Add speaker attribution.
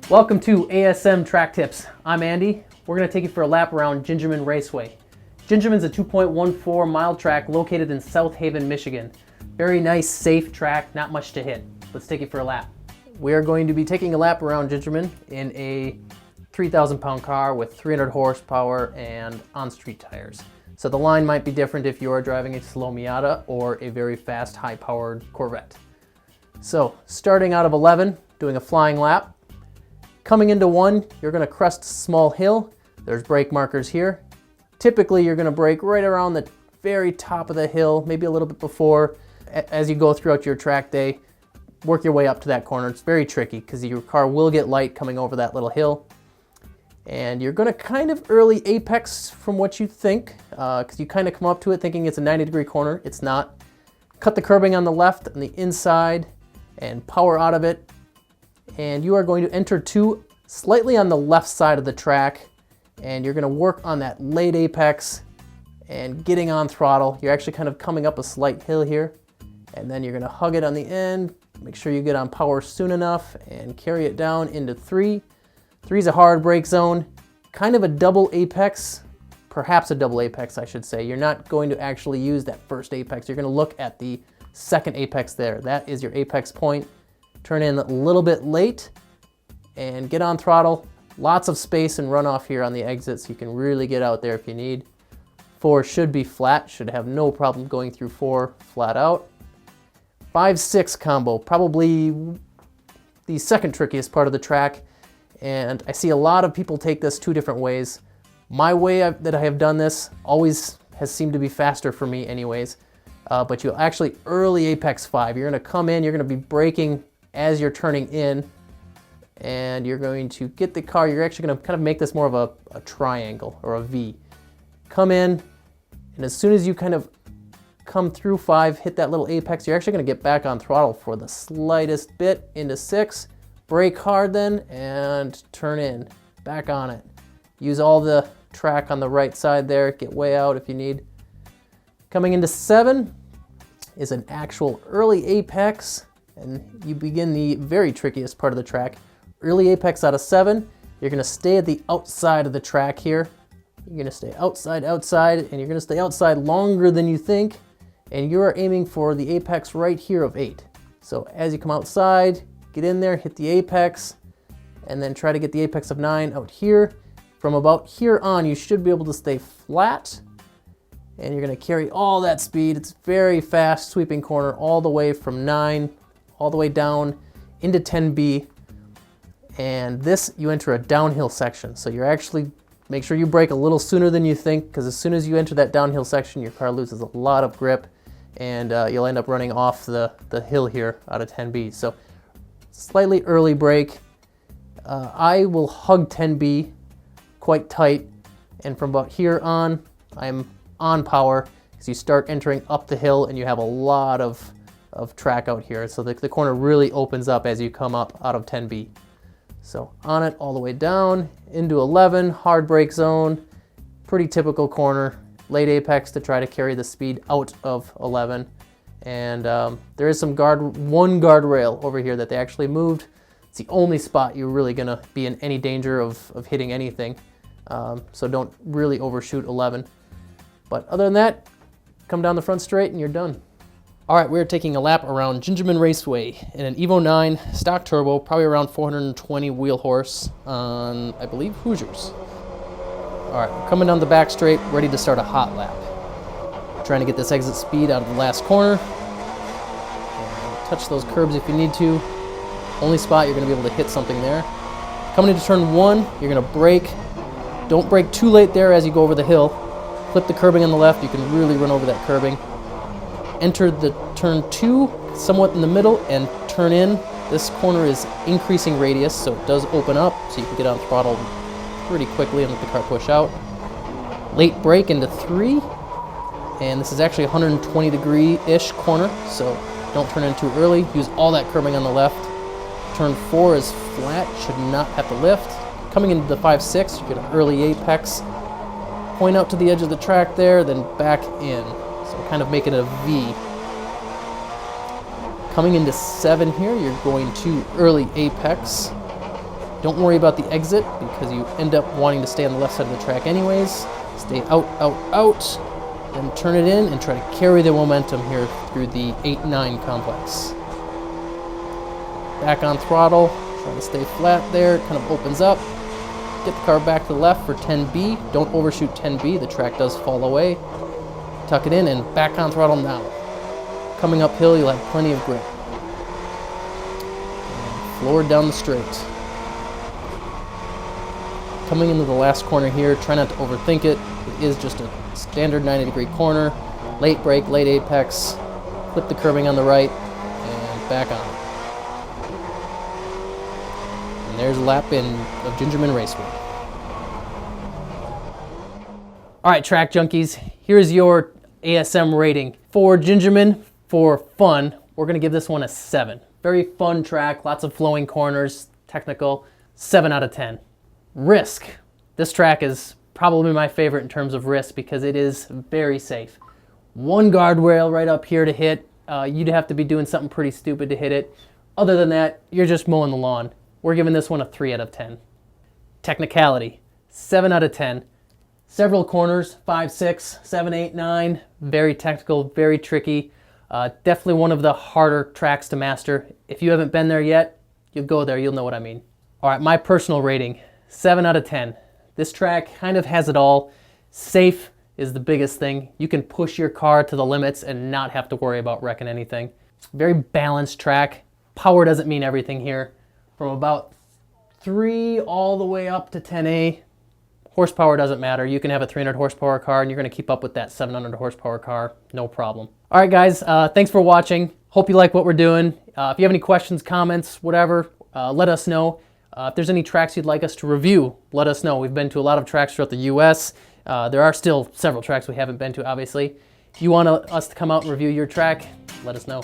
Speaker 1: Welcome to ASM Track Tips. I'm Andy. We're going to take you for a lap around Gingerman Raceway. Gingerman's a 2.14 mile track located in South Haven, Michigan. Very nice, safe track, not much to hit. Let's take you for a lap. We are going to be taking a lap around Gingerman in a 3,000 pound car with 300 horsepower and on-street tires. So the line might be different if you are driving a slow Miata or a very fast, high-powered Corvette. So starting out of 11, doing a flying lap. Coming into 1, you're going to crest a small hill. There's brake markers here. Typically, you're going to brake right around the very top of the hill, maybe a little bit before. As you go throughout your track day, work your way up to that corner. It's very tricky because your car will get light coming over that little hill. And you're going to kind of early apex from what you think, because you kind of come up to it thinking it's a 90-degree corner. It's not. Cut the curbing on the left and the inside and power out of it. And you are going to enter 2 slightly on the left side of the track, and you're going to work on that late apex and getting on throttle. You're actually kind of coming up a slight hill here, and then you're going to hug it on the end. Make sure you get on power soon enough and carry it down into 3. 3 is a hard brake zone, kind of a double apex, perhaps a double apex I should say. You're not going to actually use that first apex. You're going to look at the second apex there. That is your apex point. Turn in a little bit late and get on throttle. Lots of space and runoff here on the exit, so you can really get out there if you need. 4 should be flat, should have no problem going through 4 flat out. 5-6 combo, probably the second trickiest part of the track, and I see a lot of people take this 2 different ways. My way that I have done this always has seemed to be faster for me anyways, but you'll actually early apex 5. You're going to come in, you're going to be braking as you're turning in, and you're going to get the car, you're actually going to kind of make this more of a triangle or a V. Come in, and as soon as you kind of come through 5, hit that little apex, you're actually going to get back on throttle for the slightest bit into 6, brake hard then, and turn in, back on it. Use all the track on the right side there, get way out if you need. Coming into 7 is an actual early apex, and you begin the very trickiest part of the track. Early apex out of 7, you're going to stay at the outside of the track here. You're going to stay outside, and you're going to stay outside longer than you think, and you are aiming for the apex right here of 8. So as you come outside, get in there, hit the apex, and then try to get the apex of 9 out here. From about here on, you should be able to stay flat, and you're going to carry all that speed. It's very fast, sweeping corner all the way from 9 all the way down into 10B, and this you enter a downhill section. So you're actually, make sure you brake a little sooner than you think, because as soon as you enter that downhill section, your car loses a lot of grip, and you'll end up running off the hill here out of 10B. So slightly early brake. I will hug 10B quite tight, and from about here on, I'm on power, because you start entering up the hill and you have a lot of track out here. So the corner really opens up as you come up out of 10B. So on it all the way down into 11, hard brake zone, pretty typical corner, late apex to try to carry the speed out of 11. And there is some one guardrail over here that they actually moved. It's the only spot you're really gonna be in any danger of hitting anything. So don't really overshoot 11. But other than that, come down the front straight and you're done. All right, we're taking a lap around Gingerman Raceway in an Evo 9 stock turbo, probably around 420 wheel horse on, I believe, Hoosiers. All right, we're coming down the back straight, ready to start a hot lap. Trying to get this exit speed out of the last corner. And touch those curbs if you need to. Only spot you're gonna be able to hit something there. Coming into turn 1, you're gonna brake. Don't brake too late there as you go over the hill. Flip the curbing on the left, you can really run over that curbing. Enter the turn 2 somewhat in the middle and turn in. This corner is increasing radius, so it does open up, so you can get on throttle pretty quickly and let the car push out. Late brake into 3, and this is actually a 120-degree-ish corner, so don't turn in too early. Use all that curbing on the left. Turn 4 is flat, should not have to lift. Coming into the 5-6, you get an early apex. Point out to the edge of the track there, then back in. So kind of make it a V. Coming into 7 here, you're going to early apex. Don't worry about the exit because you end up wanting to stay on the left side of the track anyways. Stay out, out, out, then turn it in and try to carry the momentum here through the 8-9 complex. Back on throttle, try to stay flat there, it kind of opens up. Get the car back to the left for 10B. Don't overshoot 10B, the track does fall away. Tuck it in and back on throttle now. Coming uphill, you'll have plenty of grip. And floor down the straight. Coming into the last corner here, try not to overthink it. It is just a standard 90-degree corner. Late brake, late apex. Clip the curbing on the right, and back on. And there's a lap in of Gingerman Raceway. All right, track junkies, here's your ASM rating. For Gingerman, for fun, we're gonna give this one a 7. Very fun track, lots of flowing corners, technical, 7 out of 10. Risk. This track is probably my favorite in terms of risk because it is very safe. One guardrail right up here to hit. You'd have to be doing something pretty stupid to hit it. Other than that, you're just mowing the lawn. We're giving this one a 3 out of 10. Technicality, 7 out of 10. Several corners, 5, 6, 7, 8, 9. Very technical, very tricky. Definitely one of the harder tracks to master. If you haven't been there yet, you'll go there, you'll know what I mean. All right, my personal rating, 7 out of 10. This track kind of has it all. Safe is the biggest thing. You can push your car to the limits and not have to worry about wrecking anything. Very balanced track. Power doesn't mean everything here. From about 3 all the way up to 10A, horsepower doesn't matter. You can have a 300 horsepower car and you're gonna keep up with that 700 horsepower car, no problem. All right guys, thanks for watching. Hope you like what we're doing. If you have any questions, comments, whatever, let us know. If there's any tracks you'd like us to review, let us know. We've been to a lot of tracks throughout the US. There are still several tracks we haven't been to, obviously. If you want us to come out and review your track, let us know.